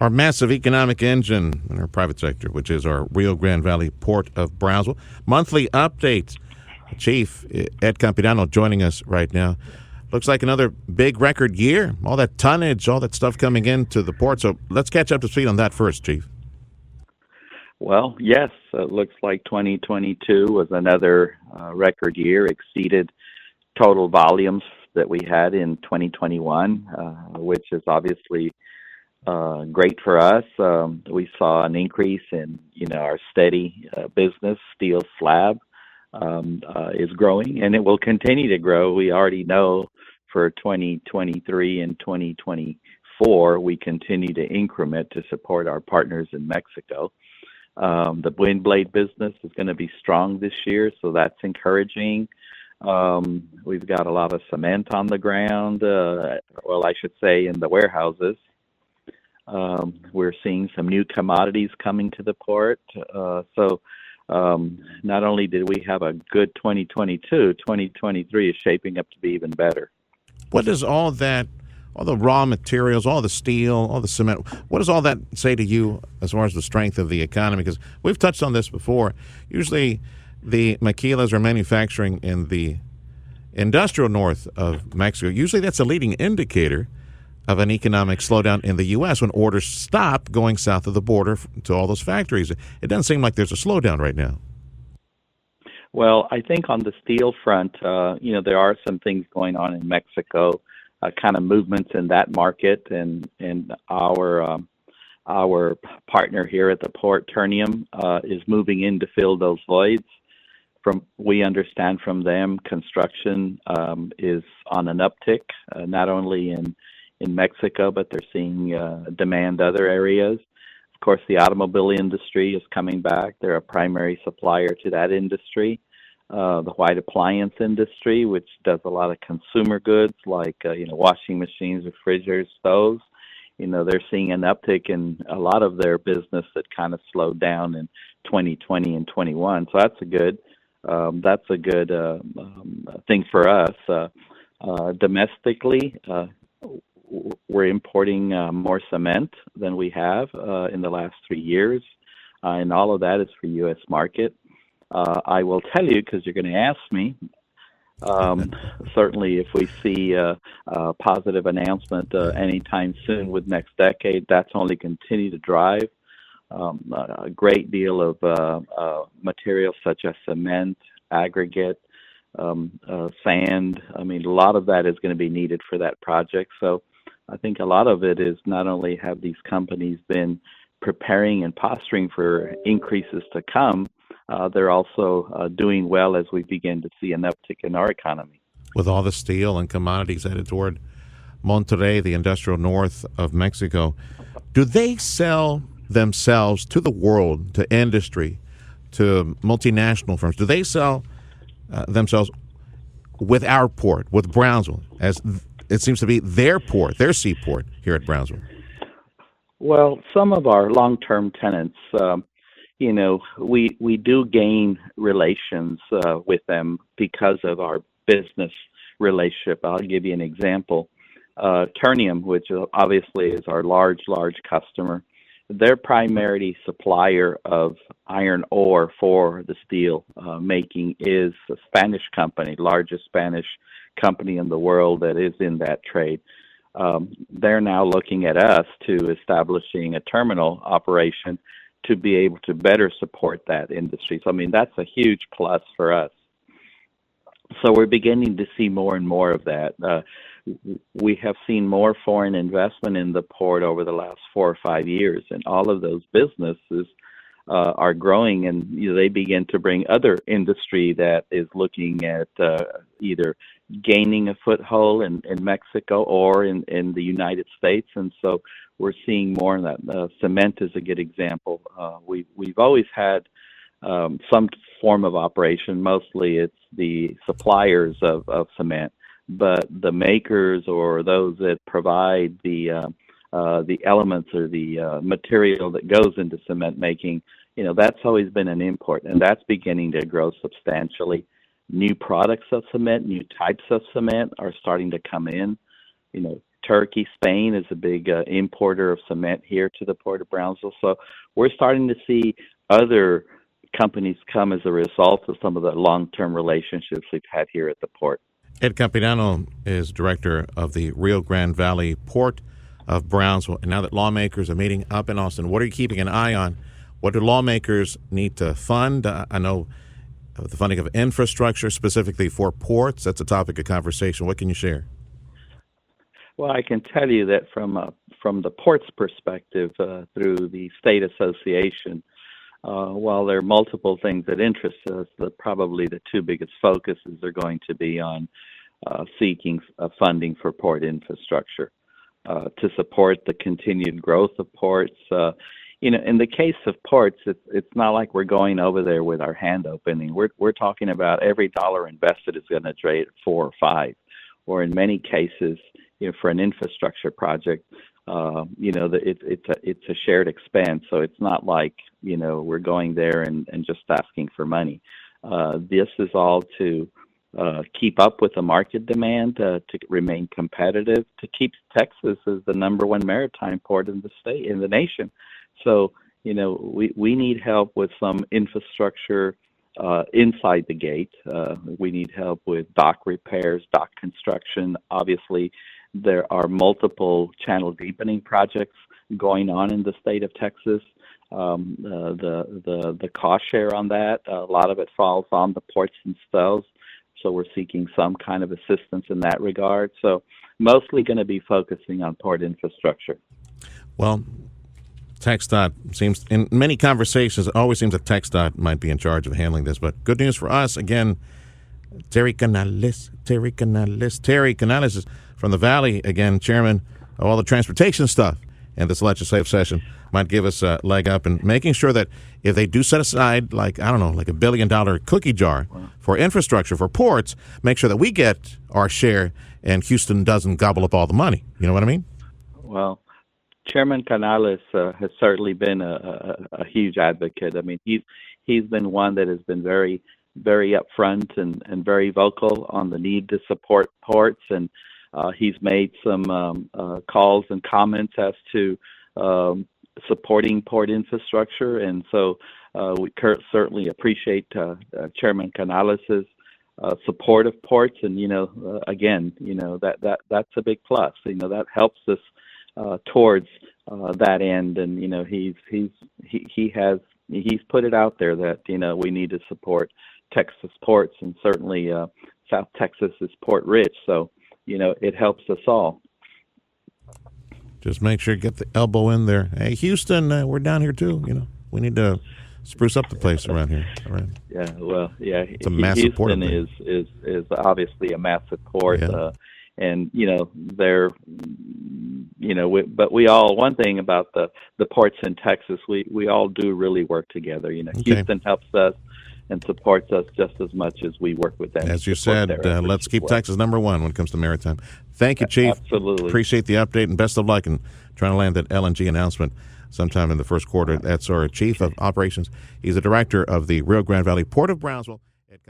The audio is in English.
our massive economic engine in our private sector, which is our Rio Grande Valley Port of Brownsville. Monthly updates. Chief Ed Campirano joining us right now. Looks like another big record year. All that tonnage, all that stuff coming into the port. So let's catch up to speed on that first, Chief. Well, yes, it looks like 2022 was another record year, exceeded total volumes that we had in 2021, which is obviously great for us. We saw an increase in, our steady business. Steel slab is growing, and it will continue to grow. We already know for 2023 and 2024, we continue to increment to support our partners in Mexico. The wind blade business is going to be strong this year, so that's encouraging. We've got a lot of cement on the ground, I should say in the warehouses. We're seeing some new commodities coming to the port. So not only did we have a good 2022, 2023 is shaping up to be even better. What does all that, all the raw materials, all the steel, all the cement, what does all that say to you as far as the strength of the economy? Because we've touched on this before. Usually the maquilas are manufacturing in the industrial north of Mexico. Usually that's a leading indicator of an economic slowdown in the U.S. when orders stop going south of the border to all those factories. It doesn't seem like there's a slowdown right now. Well, I think on the steel front, there are some things going on in Mexico, kind of movements in that market, and our partner here at the port, Ternium, is moving in to fill those voids. We understand from them, construction is on an uptick, not only in Mexico, but they're seeing demand other areas. Of course, the automobile industry is coming back. They're a primary supplier to that industry. The white appliance industry, which does a lot of consumer goods like washing machines, refrigerators, stoves. They're seeing an uptick in a lot of their business that kind of slowed down in 2020 and 21. So that's a good thing for us. Domestically, we're importing more cement than we have in the last 3 years, and all of that is for U.S. market. I will tell you, because you're going to ask me, certainly if we see a positive announcement anytime soon with next decade, that's only continue to drive a great deal of materials such as cement, aggregate, sand. I mean, a lot of that is going to be needed for that project. So I think a lot of it is not only have these companies been preparing and posturing for increases to come, they're also doing well as we begin to see an uptick in our economy. With all the steel and commodities headed toward Monterrey, the industrial north of Mexico, do they sell themselves to the world, to industry, to multinational firms? Do they sell themselves with our port, with Brownsville, as it seems to be their port, their seaport here at Brownsville? Well, some of our long-term tenants, we do gain relations with them because of our business relationship. I'll give you an example. Ternium, which obviously is our large customer, their primary supplier of iron ore for the steel making is a Spanish company, largest Spanish company in the world that is in that trade. They're now looking at us to establishing a terminal operation to be able to better support that industry. So, I mean, that's a huge plus for us. So we're beginning to see more and more of that. We have seen more foreign investment in the port over the last 4 or 5 years, and all of those businesses are growing, and they begin to bring other industry that is looking at either gaining a foothold in Mexico or in the United States. And so we're seeing more of that. Cement is a good example. We've always had some form of operation. Mostly it's the suppliers of cement, but the makers or those that provide the elements or the material that goes into cement making, that's always been an import, and that's beginning to grow substantially. New products of cement, new types of cement are starting to come in. Turkey, Spain is a big importer of cement here to the Port of Brownsville. So we're starting to see other companies come as a result of some of the long-term relationships we've had here at the port. Ed Campirano is director of the Rio Grande Valley Port of Brownsville. And now that lawmakers are meeting up in Austin, what are you keeping an eye on? What do lawmakers need to fund? I know the funding of infrastructure, specifically for ports, that's a topic of conversation. What can you share? Well, I can tell you that from the port's perspective, through the state association, while there are multiple things that interest us, probably the two biggest focuses are going to be on seeking funding for port infrastructure to support the continued growth of ports. In the case of ports, it's not like we're going over there with our hand opening. We're talking about every dollar invested is going to trade 4 or 5, or in many cases, for an infrastructure project, it's a shared expense. So it's not like we're going there and just asking for money. This is all to keep up with the market demand, to remain competitive, to keep Texas as the #1 maritime port in the nation. So we need help with some infrastructure inside the gate. We need help with dock repairs, dock construction. Obviously, there are multiple channel deepening projects going on in the state of Texas. The cost share on that, a lot of it falls on the ports themselves. So we're seeking some kind of assistance in that regard. So mostly going to be focusing on port infrastructure. Well, TxDOT seems, in many conversations, it always seems that TxDOT might be in charge of handling this. But good news for us, again, Terry Canales is from the Valley, again, chairman of all the transportation stuff. And this legislative session might give us a leg up in making sure that if they do set aside, like $1 billion cookie jar for infrastructure, for ports, make sure that we get our share and Houston doesn't gobble up all the money. You know what I mean? Well, Chairman Canales has certainly been a huge advocate. I mean, he's been one that has been very, very upfront and very vocal on the need to support ports, and he's made some calls and comments as to supporting port infrastructure, and so we certainly appreciate Chairman Canales's support of ports, and that's a big plus. That helps us towards that end, and he's put it out there that we need to support Texas ports, and certainly South Texas is port rich, so it helps us all. Just make sure you get the elbow in there. Hey, Houston, we're down here too. We need to spruce up the place around here. All right. Yeah, well, yeah. It's a massive port. Houston is obviously a massive port, and they're but we all, one thing about the ports in Texas, we all do really work together. Houston helps us and supports us just as much as we work with them. As you said, let's keep Texas #1 when it comes to maritime. Thank you, Chief. Absolutely. Appreciate the update, and best of luck in trying to land that LNG announcement sometime in the first quarter. That's our Chief of Operations. He's the director of the Rio Grande Valley Port of Brownsville.